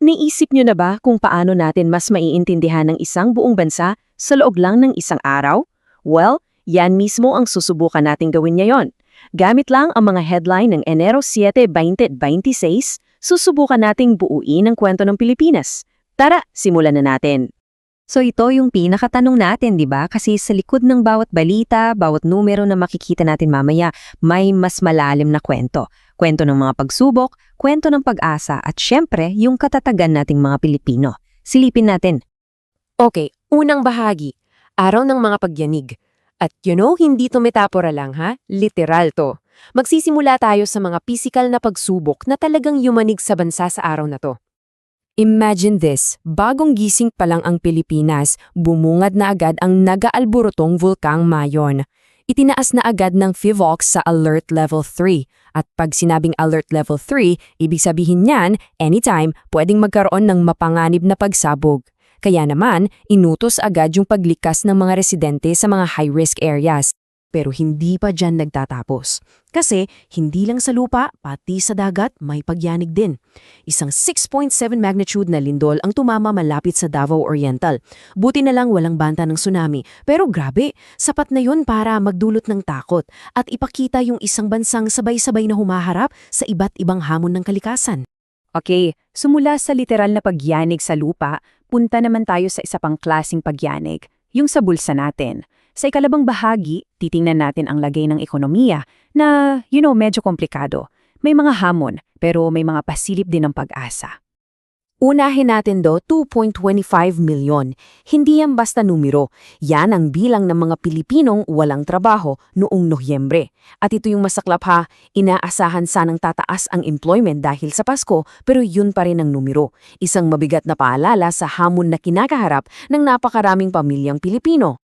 Iniisip nyo na ba kung paano natin mas maiintindihan ng isang buong bansa sa loob lang ng isang araw? Well, yan mismo ang susubukan nating gawin ngayon. Gamit lang ang mga headline ng Enero 7, 2026, susubukan nating buuin ang kwento ng Pilipinas. Tara, simulan na natin. So ito yung pinakatanong natin, di ba? Kasi sa likod ng bawat balita, bawat numero na makikita natin mamaya, may mas malalim na kwento. Kwento ng mga pagsubok, kwento ng pag-asa, at syempre, yung katatagan nating mga Pilipino. Silipin natin. Okay, unang bahagi. Araw ng mga pagyanig. At hindi to metapora lang ha, literal to. Magsisimula tayo sa mga pisikal na pagsubok na talagang yumanig sa bansa sa araw na to. Imagine this, bagong gising pa lang ang Pilipinas, bumungad na agad ang nag-aalborotong Vulkang Mayon. Itinaas na agad ng PHIVOLCS sa Alert Level 3. At pag sinabing Alert Level 3, ibig sabihin niyan, anytime, pwedeng magkaroon ng mapanganib na pagsabog. Kaya naman, inutos agad yung paglikas ng mga residente sa mga high-risk areas. Pero hindi pa dyan nagtatapos. Kasi hindi lang sa lupa, pati sa dagat may pagyanig din. Isang 6.7 magnitude na lindol ang tumama malapit sa Davao Oriental. Buti na lang walang banta ng tsunami. Pero grabe, sapat na yun para magdulot ng takot at ipakita yung isang bansang sabay-sabay na humaharap sa iba't ibang hamon ng kalikasan. Okay, sumula sa literal na pagyanig sa lupa, punta naman tayo sa isa pang klaseng pagyanig, yung sa bulsa natin. Sa ikalabang bahagi, titingnan natin ang lagay ng ekonomiya na, medyo komplikado. May mga hamon, pero may mga pasilip din ng pag-asa. Unahin natin 2.25 milyon. Hindi yan basta numero. Yan ang bilang ng mga Pilipinong walang trabaho noong Nobyembre. At ito yung masaklap ha, inaasahan sanang tataas ang employment dahil sa Pasko, pero yun pa rin ang numero. Isang mabigat na paalala sa hamon na kinakaharap ng napakaraming pamilyang Pilipino.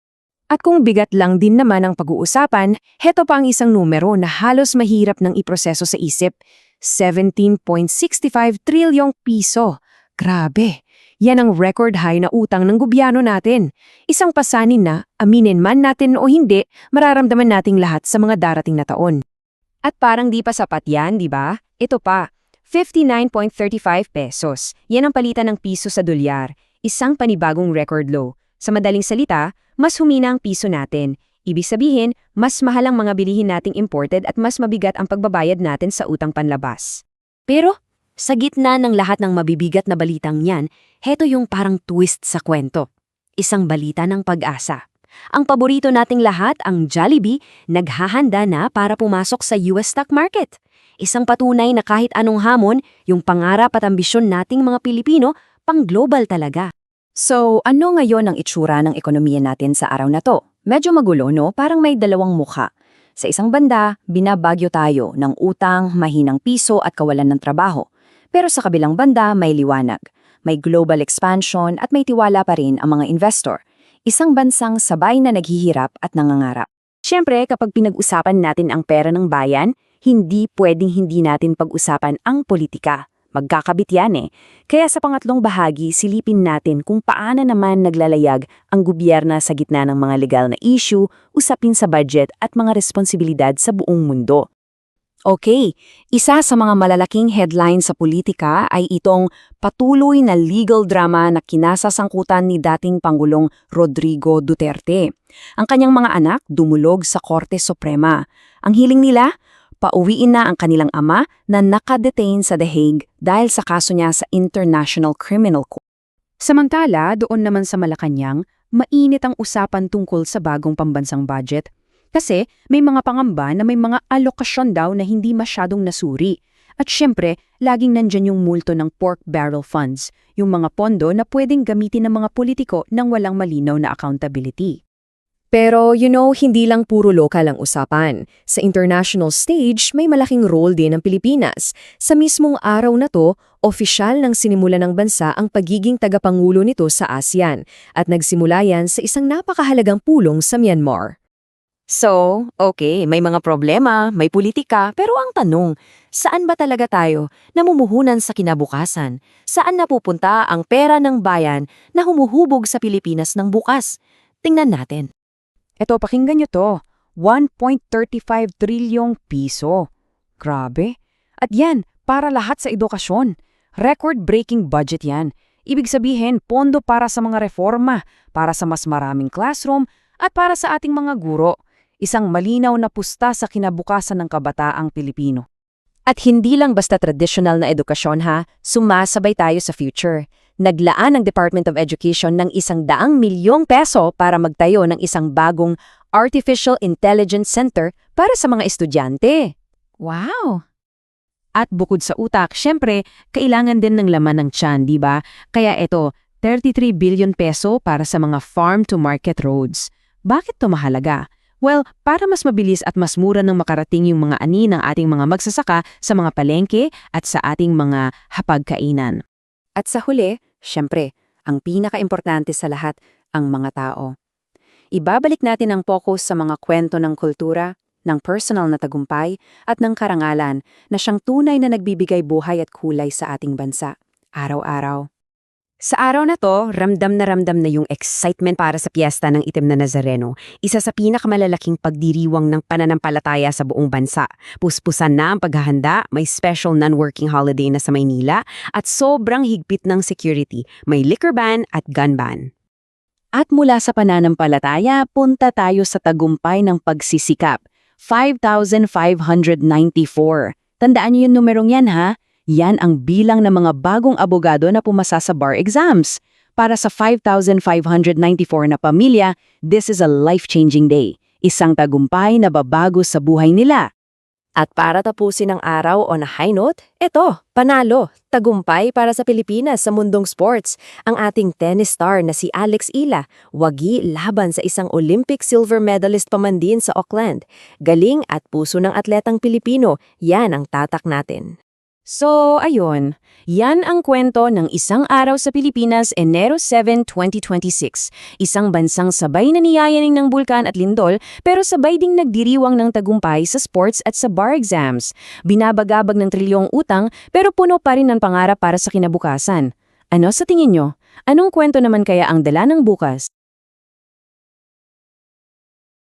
At kung bigat lang din naman ang pag-uusapan, heto pa ang isang numero na halos mahirap ng iproseso sa isip, 17.65 trilyong piso. Grabe! Yan ang record high na utang ng gobyerno natin. Isang pasanin na, aminin man natin o hindi, mararamdaman nating lahat sa mga darating na taon. At parang di pa sapat yan, di ba? Ito pa, 59.35 pesos. Yan ang palitan ng piso sa dolyar. Isang panibagong record low. Sa madaling salita, mas humina ang piso natin. Ibig sabihin, mas mahal ang mga bilihin nating imported at mas mabigat ang pagbabayad natin sa utang panlabas. Pero, sa gitna ng lahat ng mabibigat na balitang yan, heto yung parang twist sa kwento. Isang balita ng pag-asa. Ang paborito nating lahat, ang Jollibee, naghahanda na para pumasok sa US stock market. Isang patunay na kahit anong hamon, yung pangarap at ambisyon nating mga Pilipino, pang-global talaga. So, ano ngayon ang itsura ng ekonomiya natin sa araw na to? Medyo magulo, no? Parang may dalawang mukha. Sa isang banda, binabagyo tayo ng utang, mahinang piso at kawalan ng trabaho. Pero sa kabilang banda, may liwanag. May global expansion at may tiwala pa rin ang mga investor. Isang bansang sabay na naghihirap at nangangarap. Siyempre, kapag pinag-usapan natin ang pera ng bayan, hindi pwedeng hindi natin pag-usapan ang politika. Magkakabit yan eh. Kaya sa pangatlong bahagi, silipin natin kung paano naman naglalayag ang gobyerno sa gitna ng mga legal na issue, usapin sa budget at mga responsibilidad sa buong mundo. Okay, isa sa mga malalaking headline sa politika ay itong patuloy na legal drama na kinasasangkutan ni dating Pangulong Rodrigo Duterte. Ang kanyang mga anak dumulog sa Korte Suprema. Ang hiling nila, pauwiin na ang kanilang ama na nakadetain sa The Hague dahil sa kaso niya sa International Criminal Court. Samantala, doon naman sa Malacanang, mainit ang usapan tungkol sa bagong pambansang budget. Kasi may mga pangamba na may mga alokasyon daw na hindi masyadong nasuri. At syempre, laging nandyan yung multo ng pork barrel funds, yung mga pondo na pwedeng gamitin ng mga politiko nang walang malinaw na accountability. Pero hindi lang puro lokal ang usapan. Sa international stage, may malaking role din ng Pilipinas. Sa mismong araw na to, opisyal nang sinimula ng bansa ang pagiging tagapangulo nito sa ASEAN at nagsimula yan sa isang napakahalagang pulong sa Myanmar. So, okay, may mga problema, may politika, pero ang tanong, saan ba talaga tayo namumuhunan sa kinabukasan? Saan napupunta ang pera ng bayan na humuhubog sa Pilipinas ng bukas? Tingnan natin. Eto, pakinggan nyo to, 1.35 trilyong piso. Grabe. At yan, para lahat sa edukasyon. Record-breaking budget yan. Ibig sabihin, pondo para sa mga reforma, para sa mas maraming classroom, at para sa ating mga guro. Isang malinaw na pusta sa kinabukasan ng kabataang Pilipino. At hindi lang basta traditional na edukasyon ha, sumasabay tayo sa future. Naglaan ang Department of Education ng 100 milyong peso para magtayo ng isang bagong Artificial Intelligence Center para sa mga estudyante. Wow! At bukod sa utak, syempre, kailangan din ng laman ng tiyan, di ba? Kaya ito, 33 billion peso para sa mga farm-to-market roads. Bakit to mahalaga? Well, para mas mabilis at mas mura nang makarating yung mga ani ng ating mga magsasaka sa mga palengke at sa ating mga hapagkainan. At sa huli, syempre, ang pinaka-importante sa lahat, ang mga tao. Ibabalik natin ang focus sa mga kwento ng kultura, ng personal na tagumpay, at ng karangalan na siyang tunay na nagbibigay buhay at kulay sa ating bansa, araw-araw. Sa araw na to, ramdam na yung excitement para sa piyesta ng Itim na Nazareno, isa sa pinakamalalaking pagdiriwang ng pananampalataya sa buong bansa. Puspusan na ang paghahanda, may special non-working holiday na sa Maynila, at sobrang higpit ng security, may liquor ban at gun ban. At mula sa pananampalataya, punta tayo sa tagumpay ng pagsisikap. 5,594. Tandaan niyo yung numerong yan ha? Yan ang bilang ng mga bagong abogado na pumasa sa bar exams. Para sa 5,594 na pamilya, this is a life-changing day. Isang tagumpay na babago sa buhay nila. At para tapusin ang araw on a high note, eto, panalo, tagumpay para sa Pilipinas sa mundong sports. Ang ating tennis star na si Alex Ila, wagi laban sa isang Olympic silver medalist pa man din sa Auckland. Galing at puso ng atletang Pilipino, yan ang tatak natin. So, ayun. Yan ang kwento ng isang araw sa Pilipinas, Enero 7, 2026. Isang bansang sabay na niyayaning ng bulkan at lindol, pero sabay ding nagdiriwang ng tagumpay sa sports at sa bar exams. Binabagabag ng trilyong utang, pero puno pa rin ng pangarap para sa kinabukasan. Ano sa tingin nyo? Anong kwento naman kaya ang dala ng bukas?